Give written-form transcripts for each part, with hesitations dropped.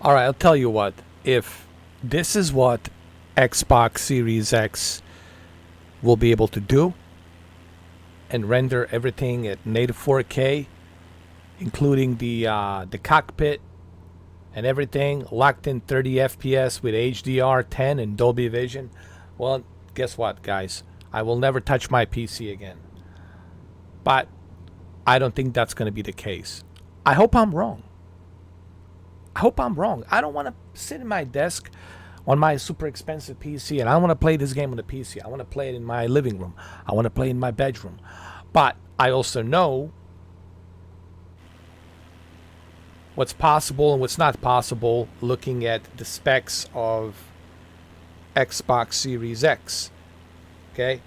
All right, I'll tell you what. If this is what Xbox Series X will be able to do and render everything at native 4K, including the cockpit and everything locked in 30 FPS with HDR10 and Dolby Vision, well, guess what, guys? I will never touch my PC again. But I don't think that's going to be the case. I hope I'm wrong. I hope I'm wrong. I don't want to sit in my desk on my super expensive PC and I want to play this game on the PC. I want to play it in my living room. I want to play it in my bedroom. But I also know what's possible and what's not possible looking at the specs of Xbox Series X. Okay?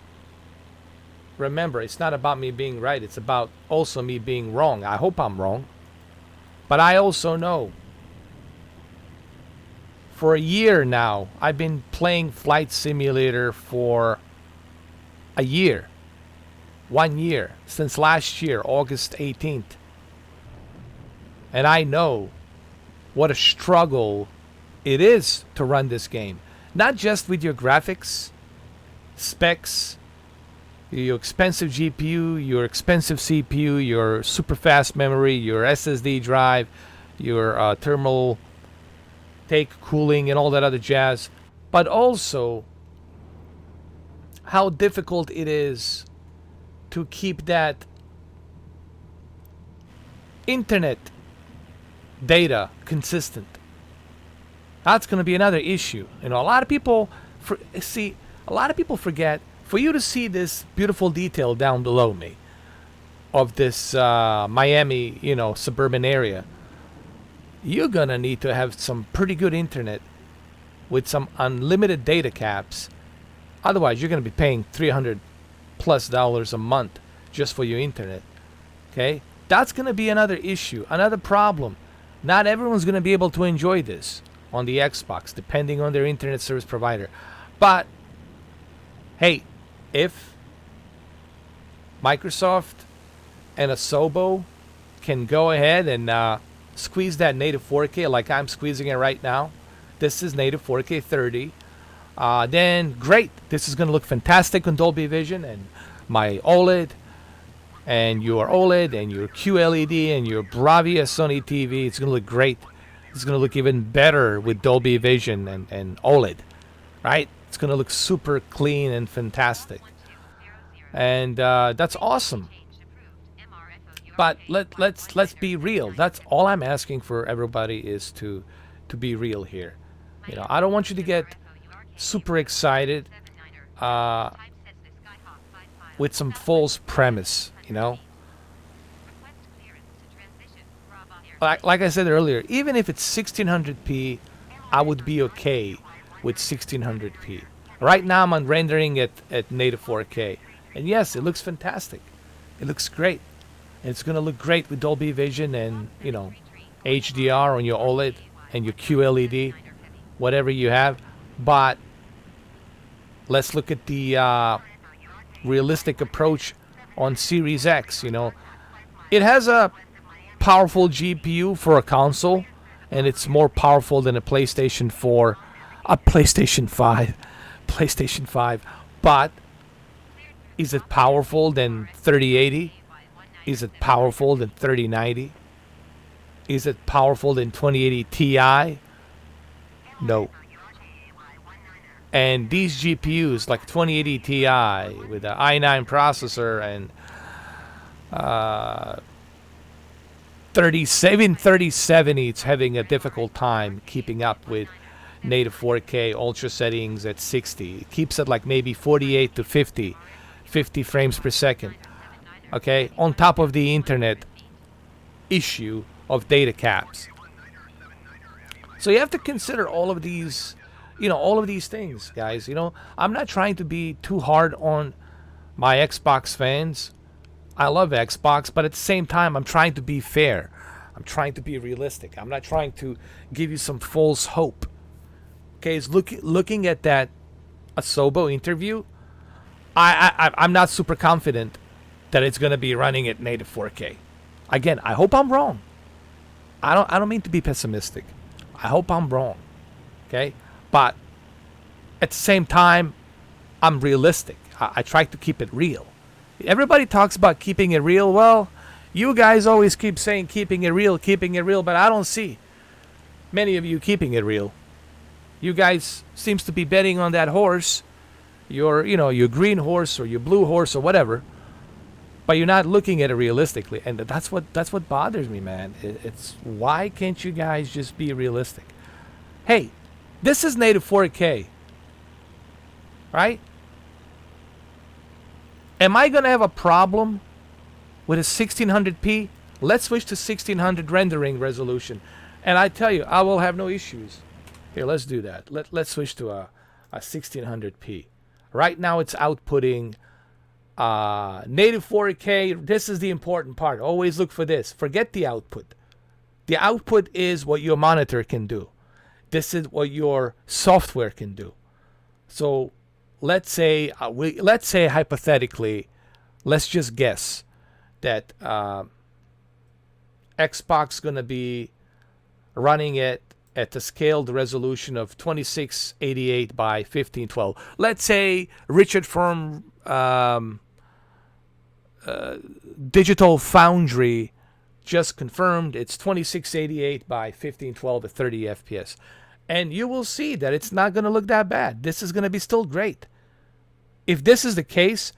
Remember, it's not about me being right. It's about also me being wrong. I hope I'm wrong. But I also know for a year now, I've been playing Flight Simulator for a year. 1 year. Since last year, August 18th. And I know what a struggle it is to run this game. Not just with your graphics, specs, your expensive GPU, your expensive CPU, your super fast memory, your SSD drive, your thermal take cooling and all that other jazz, but also how difficult it is to keep that internet data consistent. That's going to be another issue. You know, a lot of people forget, for you to see this beautiful detail down below me of this Miami, suburban area, you're going to need to have some pretty good internet with some unlimited data caps. Otherwise, you're going to be paying $300 plus a month just for your internet. Okay? That's going to be another issue, another problem. Not everyone's going to be able to enjoy this on the Xbox, depending on their internet service provider. But, hey, if Microsoft and Asobo can go ahead and squeeze that native 4K like I'm squeezing it right now, this is native 4K 30, then great. This is going to look fantastic on Dolby Vision and my OLED and your OLED and your QLED and your Bravia Sony TV. It's going to look great. It's going to look even better with Dolby Vision and OLED, right? It's going to look super clean and fantastic. And that's awesome. But let's be real. That's all I'm asking for everybody is to be real here. I don't want you to get super excited with some false premise. Like I said earlier, even if it's 1600p, I would be okay with 1600p. Right now I'm rendering it at native 4K. And yes, it looks fantastic. It looks great. And it's going to look great with Dolby Vision and, HDR on your OLED and your QLED, whatever you have. But let's look at the realistic approach on Series X. It has a powerful GPU for a console, and it's more powerful than a PlayStation 4, a PlayStation 5. But is it powerful than 3080? Is it powerful than 3090? Is it powerful than 2080 Ti? No. And these GPUs like 2080 Ti with an i9 processor and 3070, it's having a difficult time keeping up with native 4K ultra settings at 60. It keeps it like maybe 48 to 50 frames per second. Okay, on top of the internet issue of data caps. So you have to consider all of these, all of these things, guys. I'm not trying to be too hard on my Xbox fans. I love Xbox, but at the same time, I'm trying to be fair. I'm trying to be realistic. I'm not trying to give you some false hope. Okay, it's looking at that Asobo interview, I'm not super confident that it's going to be running at native 4K. Again, I hope I'm wrong. I don't mean to be pessimistic. I hope I'm wrong. Okay? But at the same time, I'm realistic. I try to keep it real. Everybody talks about keeping it real. Well, you guys always keep saying keeping it real, but I don't see many of you keeping it real. You guys seems to be betting on that horse, your green horse or your blue horse or whatever, but you're not looking at it realistically, and that's what bothers me, man. It's why can't you guys just be realistic? Hey, this is native 4K, right? Am I gonna have a problem with a 1600p? Let's switch to 1600 rendering resolution, and I tell you, I will have no issues. Here, let's do that. Let's switch to a 1600p. Right now, it's outputting native 4K. This is the important part. Always look for this. Forget the output. The output is what your monitor can do. This is what your software can do. So let's say hypothetically, let's just guess that Xbox gonna be running it at the scaled resolution of 2688 by 1512. Let's say Richard from Digital Foundry just confirmed it's 2688 by 1512 at 30 FPS. And you will see that it's not going to look that bad. This is going to be still great. If this is the case,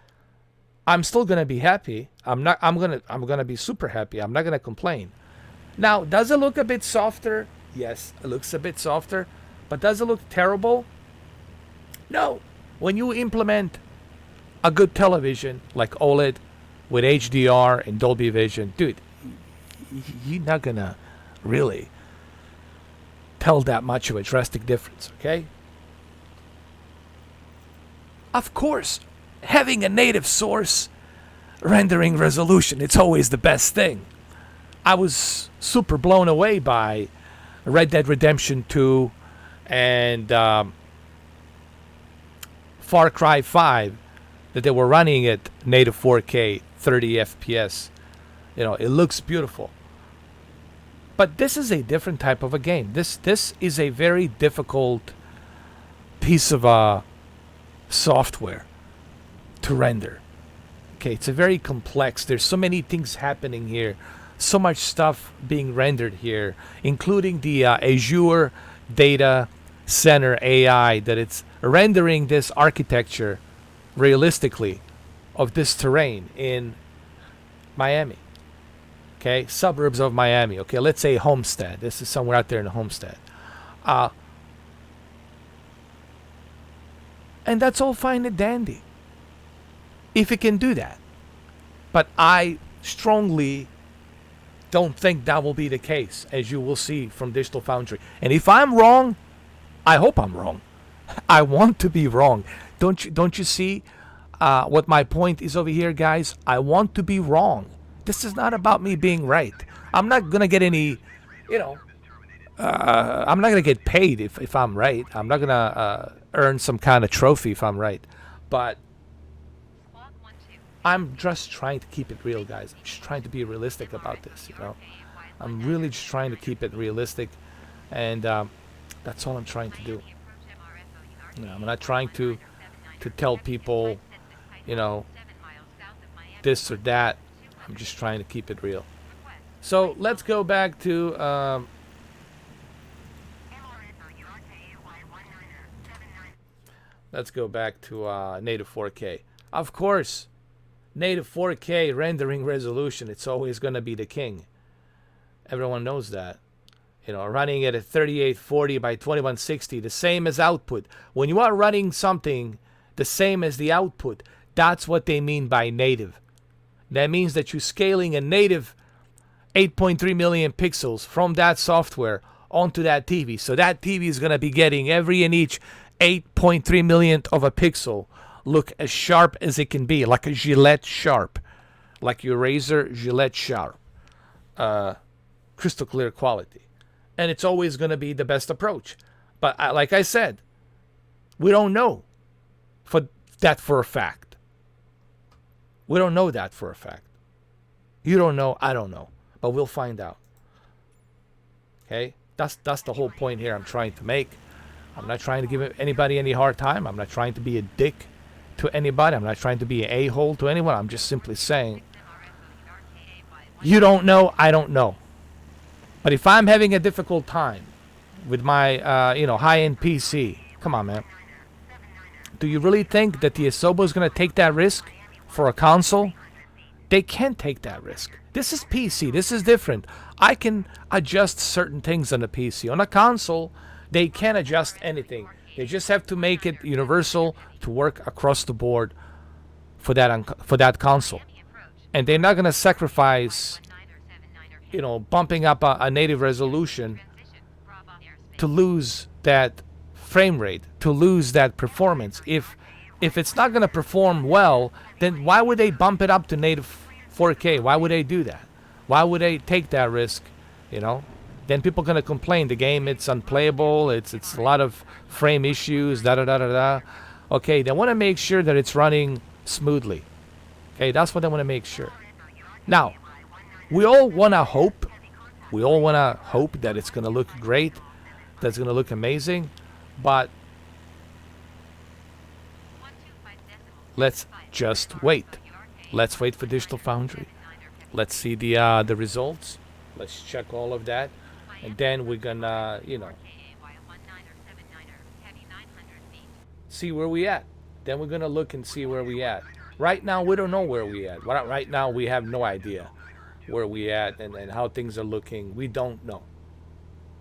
I'm still going to be happy. I'm going to be super happy. I'm not going to complain. Now, does it look a bit softer? Yes, it looks a bit softer. But does it look terrible? No. When you implement a good television like OLED with HDR and Dolby Vision, dude, you're not going to really tell that much of a drastic difference, okay? Of course, having a native source rendering resolution, it's always the best thing. I was super blown away by Red Dead Redemption 2 and Far Cry 5 that they were running at native 4K 30 FPS. It looks beautiful. But this is a different type of a game. This is a very difficult piece of software to render. Okay, it's a very complex. There's so many things happening here, so much stuff being rendered here, including the Azure Data Center AI, that it's rendering this architecture realistically of this terrain in Miami. Okay, suburbs of Miami. Okay, let's say Homestead. This is somewhere out there in Homestead. And that's all fine and dandy, if it can do that. But I strongly don't think that will be the case, as you will see from Digital Foundry. And if I'm wrong, I hope I'm wrong. I want to be wrong. Don't you see what my point is over here, guys? I want to be wrong. This is not about me being right. I'm not gonna get any, I'm not gonna get paid if I'm right. I'm not gonna earn some kind of trophy if I'm right. But I'm just trying to keep it real, guys. I'm just trying to be realistic about this. I'm really just trying to keep it realistic, and that's all I'm trying to do. I'm not trying to tell people, this or that. I'm just trying to keep it real. So let's go back to native 4K. Of course, native 4K rendering resolution, it's always going to be the king. Everyone knows that. Running at a 3840 by 2160, the same as output. When you are running something the same as the output, that's what they mean by native. That means that you're scaling a native 8.3 million pixels from that software onto that TV. So that TV is going to be getting every and each 8.3 millionth of a pixel look as sharp as it can be, like a Gillette sharp, like your razor Gillette sharp, crystal clear quality. And it's always going to be the best approach. But like I said, we don't know for a fact. We don't know that for a fact. You don't know, I don't know. But we'll find out. Okay? That's the whole point here I'm trying to make. I'm not trying to give anybody any hard time. I'm not trying to be a dick to anybody. I'm not trying to be an a-hole to anyone. I'm just simply saying, you don't know, I don't know. But if I'm having a difficult time with my high-end PC, come on, man. Do you really think that the Asobo is going to take that risk for a console? They can't take that risk. This is PC. This is different. I can adjust certain things on a PC. On a console, they can't adjust anything. They just have to make it universal to work across the board for that console. And they're not going to sacrifice, bumping up a native resolution to lose that frame rate, to lose that performance. If it's not going to perform well, then why would they bump it up to native 4K? Why would they do that? Why would they take that risk? Then people are going to complain. The game, it's unplayable. It's a lot of frame issues. Okay, they want to make sure that it's running smoothly. Okay, that's what they want to make sure. Now, we all want to hope. We all want to hope that it's going to look great, that it's going to look amazing. But let's just wait. Let's wait for Digital Foundry. Let's see the results. Let's check all of that. And then we're gonna, see where we at. Then we're gonna look and see where we at. Right now, we don't know where we at. Right now, we have no idea where we at and how things are looking. We don't know.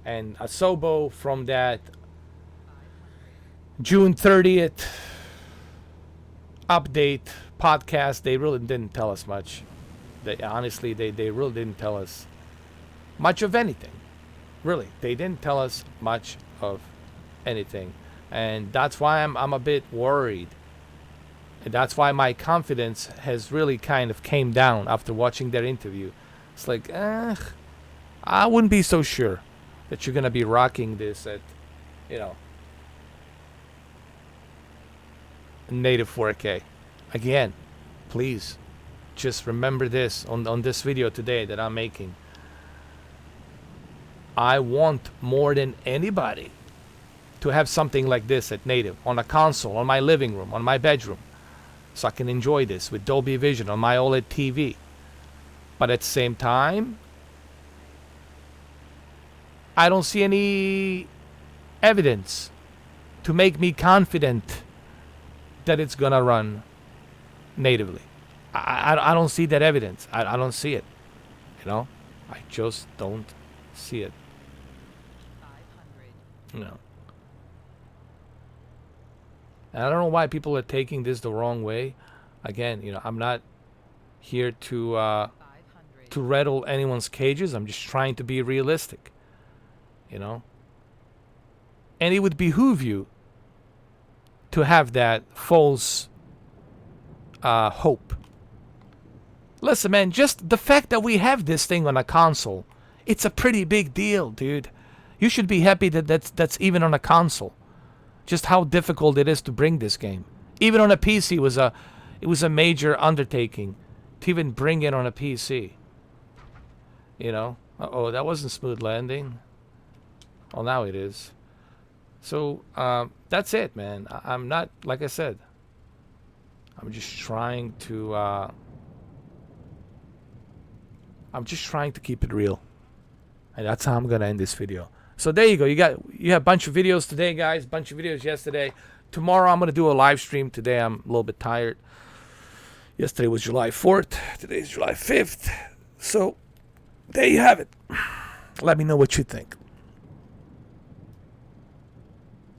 And Asobo from that June 30th update podcast, they really didn't tell us much. Honestly, they really didn't tell us much of anything. Really, they didn't tell us much of anything. And that's why I'm a bit worried. And that's why my confidence has really kind of came down after watching their interview. It's like, I wouldn't be so sure that you're going to be rocking this at, native 4K. Again, please, just remember this on this video today that I'm making. I want more than anybody to have something like this at native, on a console, on my living room, on my bedroom, so I can enjoy this with Dolby Vision on my OLED TV. But at the same time, I don't see any evidence to make me confident that it's gonna run natively. I don't see that evidence. I don't see it. I just don't see it. No. And I don't know why people are taking this the wrong way. Again, I'm not here to rattle anyone's cages. I'm just trying to be realistic. And it would behoove you to have that false hope. Listen, man, just the fact that we have this thing on a console, it's a pretty big deal, dude. You should be happy that that's even on a console. Just how difficult it is to bring this game. Even on a PC, it was a major undertaking to even bring it on a PC. Uh-oh, that wasn't smooth landing. Well, now it is. So, that's it, man. I'm not, like I said, I'm just trying to keep it real. And that's how I'm going to end this video. So there you go. You have a bunch of videos today, guys. Bunch of videos yesterday. Tomorrow I'm going to do a live stream. Today I'm a little bit tired. Yesterday was July 4th. Today is July 5th. So there you have it. Let me know what you think.